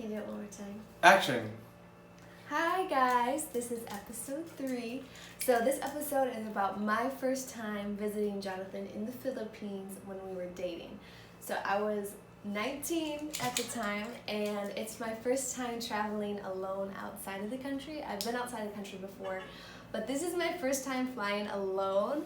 Can you do it one more time? Action! Hi guys, this is episode 3. So this episode is about my first time visiting Jonathan in the Philippines when we were dating. So I was 19 at the time, and it's my first time traveling alone outside of the country. I've been outside the country before, but this is my first time flying alone.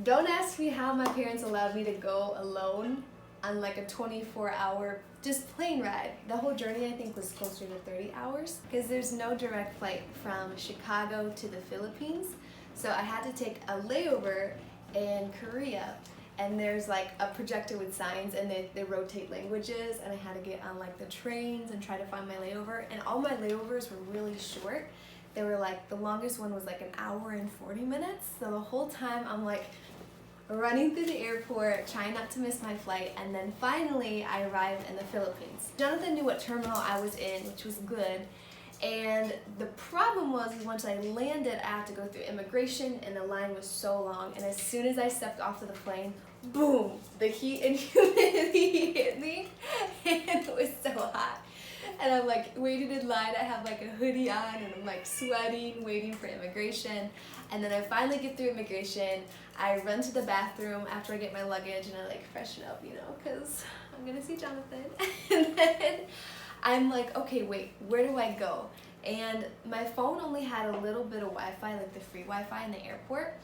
Don't ask me how my parents allowed me to go alone on like a 24-hour just plane ride. The whole journey I think was closer to 30 hours because there's no direct flight from Chicago to the Philippines. So I had to take a layover in Korea, and there's like a projector with signs, and they rotate languages, and I had to get on like the trains and try to find my layover, and all my layovers were really short. They were like, the longest one was like an hour and 40 minutes. So the whole time I'm like running through the airport, trying not to miss my flight, and then finally I arrived in the Philippines. Jonathan knew what terminal I was in, which was good, and the problem was once I landed, I had to go through immigration, and the line was so long, and as soon as I stepped off of the plane, boom, the heat and humidity hit me, and it was so hot. And I'm like waiting in line, I have like a hoodie on, and I'm like sweating, waiting for immigration. And then I finally get through immigration. I run to the bathroom after I get my luggage, and I like freshen up, you know, because I'm gonna see Jonathan. And then I'm like, okay, wait, where do I go? And my phone only had a little bit of Wi-Fi, like the free Wi-Fi in the airport.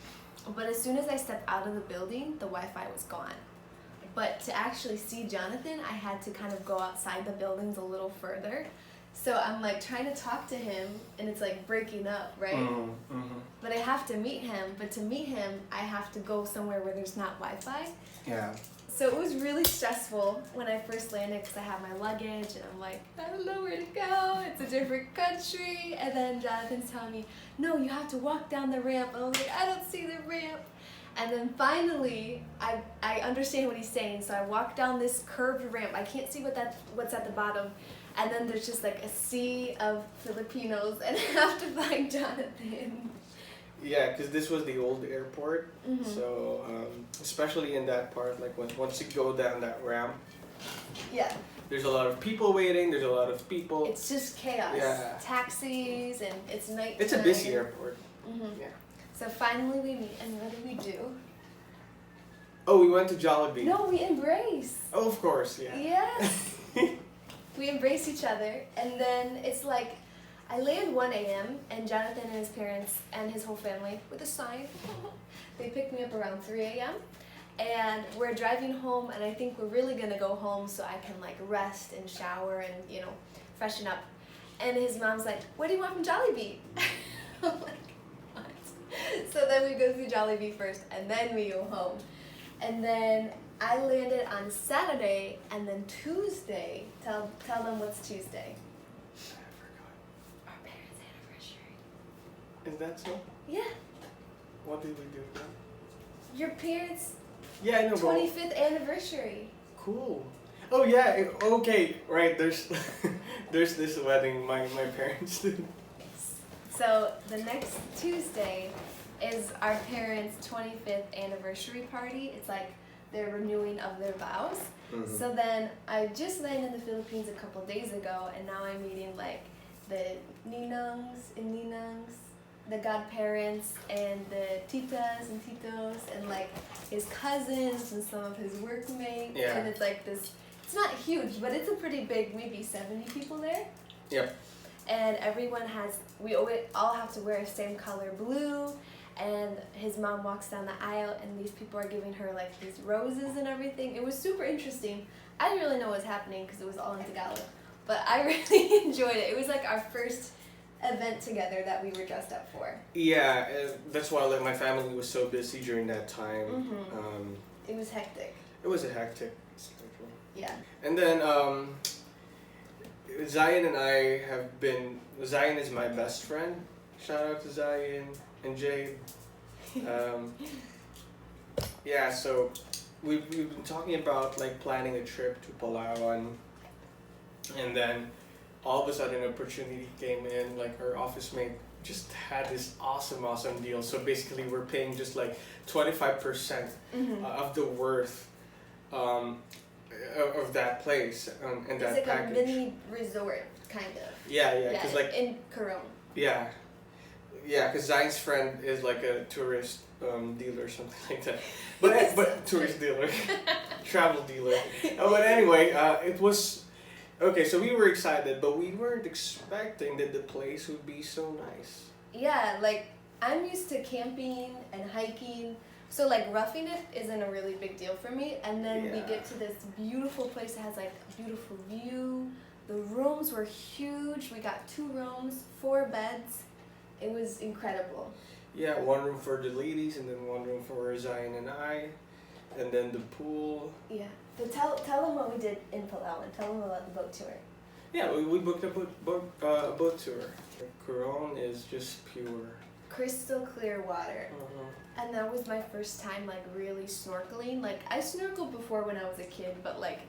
But as soon as I stepped out of the building, the Wi-Fi was gone. But to actually see Jonathan, I had to kind of go outside the buildings a little further. So I'm like trying to talk to him, and it's like breaking up, right? Mm-hmm. But I have to meet him. But to meet him, I have to go somewhere where there's not Wi-Fi. Yeah. So it was really stressful when I first landed because I have my luggage, and I'm like, I don't know where to go. It's a different country. And then Jonathan's telling me, no, you have to walk down the ramp. And I was like, I don't see the ramp. And then finally, I understand what he's saying, so I walk down this curved ramp. I can't see what's at the bottom, and then there's just like a sea of Filipinos, and I have to find Jonathan. Yeah, because this was the old airport, Mm-hmm. so especially in that part, like once you go down that ramp, Yeah, there's a lot of people waiting. There's a lot of people. it's just chaos. Yeah. Taxis, and it's night. It's a busy airport. Mm-hmm. Yeah. So finally we meet, and what do we do? Oh, we went to Jollibee. No, we embrace. Oh, of course, yeah. Yes. We embrace each other, and then it's like, I land 1 a.m. and Jonathan and his parents and his whole family with a sign. They pick me up around 3 a.m. and we're driving home, and I think we're really gonna go home so I can like rest and shower and, you know, freshen up. And his mom's like, what do you want from Jollibee? I'm like, what? So then we go through Jollibee first, and then we go home. And then I landed on Saturday, and then Tuesday, tell them what's Tuesday. I forgot. Our parents' anniversary. Is that so? Yeah, What did we do? your parents' Yeah, I know. But 25th anniversary. cool. Oh yeah. Okay. Right. There's there's this wedding my parents did. So the next Tuesday is our parents' 25th anniversary party. It's like their renewing of their vows. Mhm. So then I just landed in the Philippines a couple days ago, and now I'm meeting like the ninongs and ninangs, the godparents, and the titas and titos, and like his cousins and some of his workmates. Yeah. And it's like this, it's not huge, but it's a pretty big, maybe 70 people there. Yep. And everyone we all have to wear the same color blue, and his mom walks down the aisle, and these people are giving her like these roses and everything. It was super interesting. I didn't really know what was happening because it was all in Tagalog, but I really enjoyed it. It was like our first event together that we were dressed up for. Yeah, that's why like my family was so busy during that time. Mhm. It was hectic. It was a hectic schedule. Yeah. And then Zion and I have been. Zion is my best friend. Shout out to Zion and Jade. Yeah, so we've been talking about like planning a trip to Palawan, and then all of a sudden an opportunity came in. Like her office mate just had this awesome deal. So basically we're paying just like 25% Mhm. of the worth of that place and It's that like package. a mini resort, kind of. Yeah, because like in Coron. yeah, because Zion's friend is like a tourist dealer or something like that. But tourist dealer, travel dealer. But anyway, it was okay. So we were excited, but we weren't expecting that the place would be so nice. Yeah, like I'm used to camping and hiking, so like roughing it isn't a really big deal for me. And then we Yeah. get to this beautiful place that has like a beautiful view. The rooms were huge. We got 2 rooms, 4 beds. It was incredible. Yeah, one room for the ladies, and then one room for Zion and I, and then the pool. Yeah. But tell them what we did in Palawan. Tell them about the boat tour. Yeah, we booked a boat tour. Coron is just pure. Crystal clear water. Uh-huh. And that was my first time like really snorkeling. Like I snorkeled before when I was a kid, but like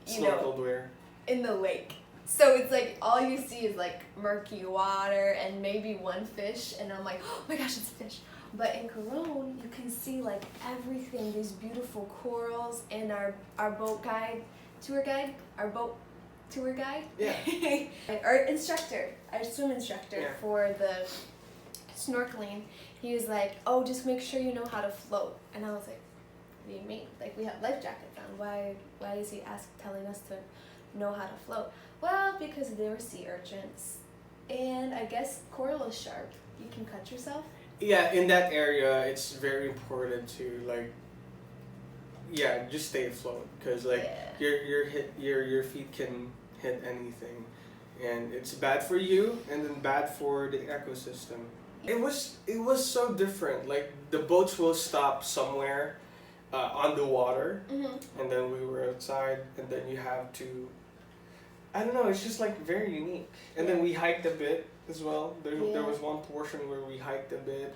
Snorkeled where? in the lake. So it's like all you see is like murky water and maybe one fish, and I'm like, oh my gosh, it's a fish. But in Coron, you can see like everything, these beautiful corals, and our boat tour guide, Yeah. our instructor, our swim instructor Yeah. for the snorkeling. He was like, oh, just make sure you know how to float. And I was like, what do you mean? Like we have life jackets on. Why is he telling us to know how to float? Well, because they were sea urchins, and I guess coral is sharp. You can cut yourself. Yeah, in that area, it's very important to like. Yeah, just stay afloat, because like your feet can hit anything, and it's bad for you, and then bad for the ecosystem. It was so different. Like the boats will stop somewhere on the water, and then we were outside, and then you have to. I don't know. It's just like very unique. And then we hiked a bit as well. There was one portion where we hiked a bit.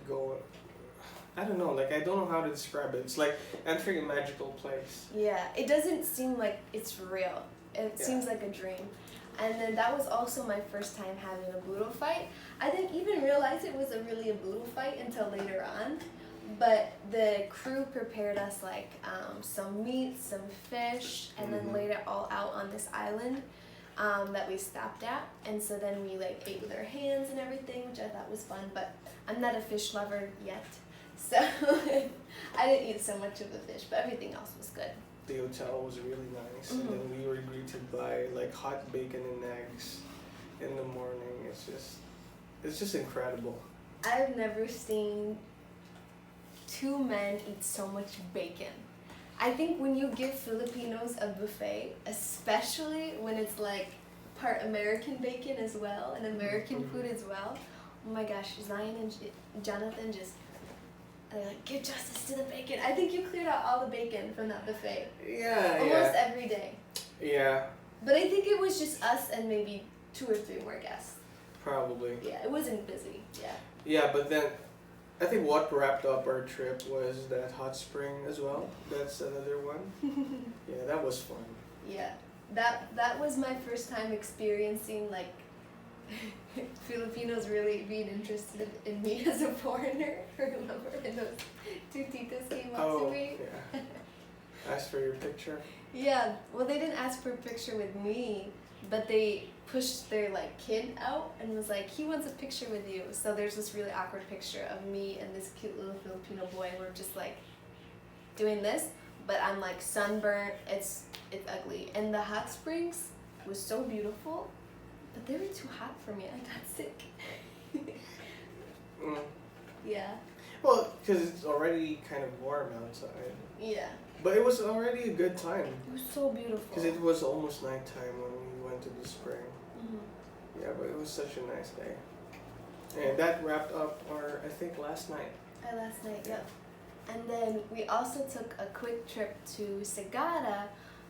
I don't know. Like I don't know how to describe it. It's like entering a magical place. Yeah, it doesn't seem like it's real. It seems like a dream. And then that was also my first time having a boodle fight. I didn't even realize it was really a boodle fight until later on. But the crew prepared us like some meat, some fish, and then laid it all out on this island that we stopped at. And so then we like ate with our hands and everything, which I thought was fun. But I'm not a fish lover yet, so I didn't eat so much of the fish. But everything else was good. The hotel was really nice, and then we were greeted by like hot bacon and eggs in the morning. It's just incredible. I've never seen 2 men eat so much bacon. I think when you give Filipinos a buffet, especially when it's like part American bacon as well and American food as well, oh my gosh, Zion and Jonathan just they're like, give justice to the bacon. I think you cleared out all the bacon from that buffet. Almost every day. Yeah. But I think it was just us and maybe 2 or 3 more guests. Probably. Yeah, it wasn't busy. Yeah. Yeah, but then I think what wrapped up our trip was that hot spring as well. That's another one. Yeah, that was fun. Yeah. That was my first time experiencing like Filipinos really being interested in me as a foreigner. Remember when those 2 titas came up to me? Yeah. Asked for your picture? Yeah, well they didn't ask for a picture with me, but they pushed their like kid out and was like, he wants a picture with you. So there's this really awkward picture of me and this cute little Filipino boy, and we're just like doing this, but I'm like sunburnt, it's ugly. And the hot springs was so beautiful, but they were too hot for me. I got sick. Yeah. Well, because it's already kind of warm outside. Yeah. But it was already a good time. It was so beautiful. Because it was almost nighttime when we went to the spring. Yeah, but it was such a nice day. And that wrapped up our, I think, last night. Last night, yep. And then we also took a quick trip to Sagada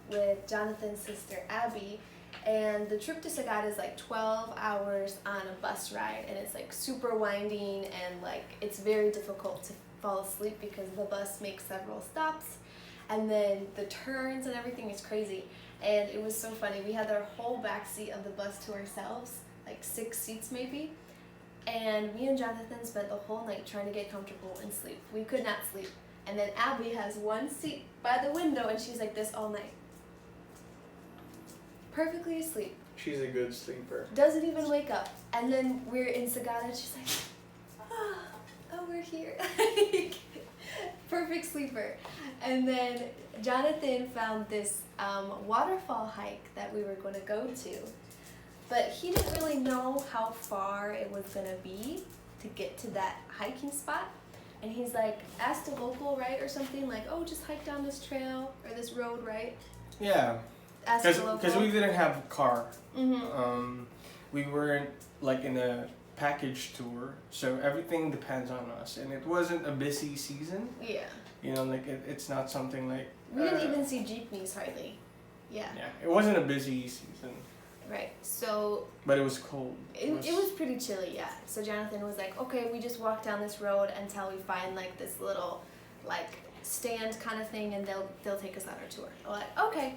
with Jonathan's sister Abby. And the trip to Sagada is like 12 hours on a bus ride, and it's like super winding, and like it's very difficult to fall asleep because the bus makes several stops, and then the turns and everything is crazy. And it was so funny. We had our whole back seat of the bus to ourselves, like 6 seats maybe, and me and Jonathan spent the whole night trying to get comfortable and sleep. We could not sleep. And then Abby has one seat by the window, and she's like this all night. perfectly asleep. She's a good sleeper. Doesn't even wake up. And then we're in Sagada and she's like, oh, we're here. Perfect sleeper. And then Jonathan found this waterfall hike that we were going to go to. But he didn't really know how far it was going to be to get to that hiking spot. And he's like, asked a local, right, or something, like, oh, just hike down this trail or this road, right? Yeah. Because we didn't have a car. Mm-hmm. We weren't like in a package tour, so everything depends on us. And it wasn't a busy season. Yeah. You know, like it's not something like... We didn't even see jeepneys hardly. Yeah. Yeah, it wasn't a busy season. Right, so... But it was cold. It was pretty chilly, yeah. So Jonathan was like, okay, we just walk down this road until we find like this little like stand kind of thing and they'll take us on our tour. I'm like, okay.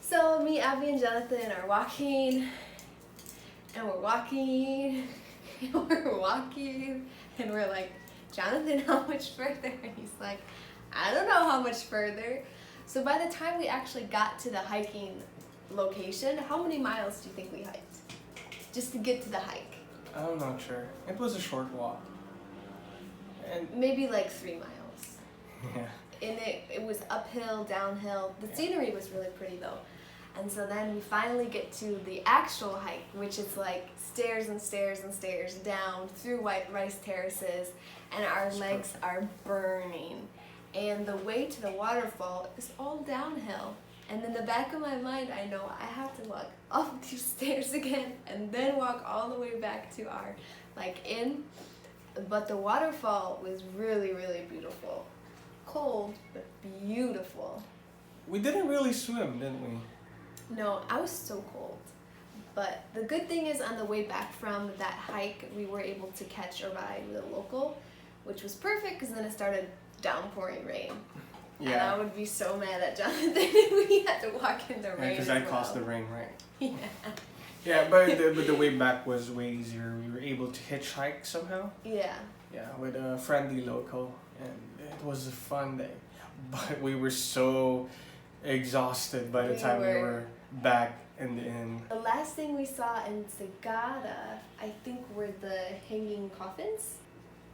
So me, Abby, and Jonathan are walking and we're walking and we're walking and we're like, Jonathan, how much further? And he's like, I don't know how much further. So by the time we actually got to the hiking location, how many miles do you think we hiked? Just to get to the hike? I'm not sure. It was a short walk. And Maybe like 3 miles. yeah. And it was uphill, downhill. The scenery was really pretty though. And so then we finally get to the actual hike, which is like stairs and stairs and stairs down through white rice terraces, and our legs are burning. And the way to the waterfall is all downhill. And in the back of my mind, I know I have to walk up these stairs again and then walk all the way back to our inn. But the waterfall was really, really beautiful. Cold, but beautiful. We didn't really swim, didn't we? No, I was so cold. But the good thing is on the way back from that hike, we were able to catch a ride with a local, which was perfect because then it started downpouring rain. Yeah. And I would be so mad at Jonathan if we had to walk in the rain. Because I caused the rain, right? Yeah. Yeah, but the way back was way easier. We were able to hitchhike somehow. Yeah. Yeah, with a friendly local, and it was a fun day. But we were so exhausted by the time we were back in the inn. The last thing we saw in Sagada, I think, were the hanging coffins.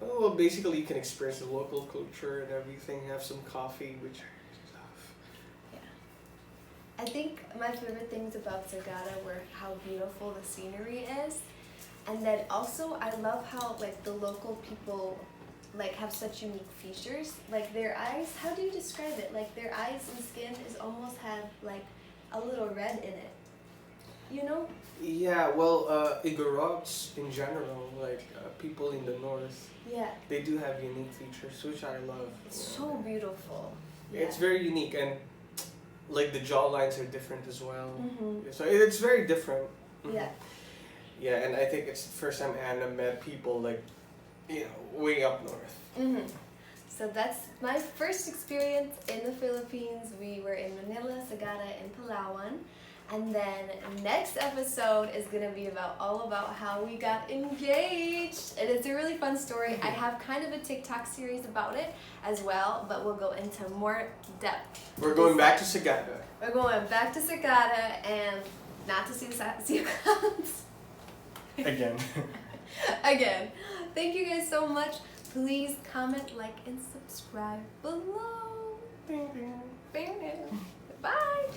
Oh, well, basically you can experience the local culture and everything, have some coffee, which I love. Yeah. I think my favorite things about Sagada were how beautiful the scenery is. And then also I love how like the local people like have such unique features. Like their eyes, how do you describe it? Like their eyes and skin is almost have like a little red in it. You know? Yeah, well, Igorots in general, like people in the north, Yeah. they do have unique features, which I love. It's so beautiful. Yeah. It's very unique, and like the jaw lines are different as well. Mm-hmm. So it's very different. Yeah. Yeah, and I think it's the first time Anna met people like, way up north. Mm-hmm. So that's my first experience in the Philippines. We were in Manila, Sagada, and Palawan. And then next episode is going to be all about how we got engaged. And it's a really fun story. I have kind of a TikTok series about it as well, but we'll go into more depth. We're going back to Sagada. We're going back to Sagada and not to see the sea clouds. Again. Again. Thank you guys so much. Please comment, like, and subscribe below. Bye.